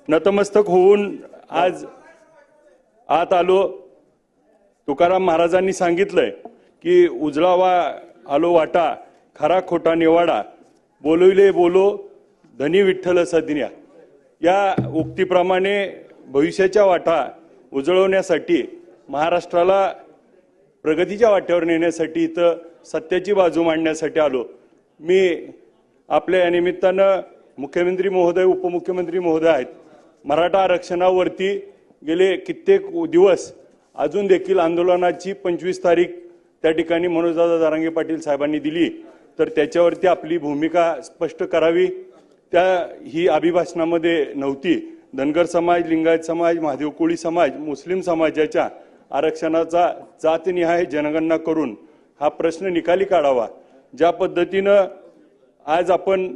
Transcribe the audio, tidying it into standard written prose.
नतमस्तक होऊन आज आत आलो। तुकाराम महाराजांनी सांगितलंय की उजळावा आलो वाटा, खरा खोटा निवाडा, बोलविले बोलो धनी विठ्ठल सज्ञा। या उक्तीप्रमाणे भविष्याच्या वाटा उजळवण्यासाठी, महाराष्ट्राला प्रगतीच्या वाट्यावर नेण्यासाठी, इथं सत्याची बाजू मांडण्यासाठी आलो। मी आपल्या या निमित्तानं मुख्यमंत्री महोदय, उपमुख्यमंत्री महोदय आहेत। मराठा आरक्षणावरती गेले कित्येक दिवस अजून देखील आंदोलनाची 25 तारीख त्या ठिकाणी मनोजदादा जरांगे पाटील साहेबांनी दिली, तर त्याच्यावरती आपली भूमिका स्पष्ट करावी। ही अभिभाषणामध्ये नव्हती। धनगर समाज, लिंगायत समाज, महादेव कोळी समाज, मुस्लिम समाजाच्या आरक्षणाचा जातनिहाय जनगणना करून हा प्रश्न निकाली काढावा। ज्या पद्धतीनं आज आपण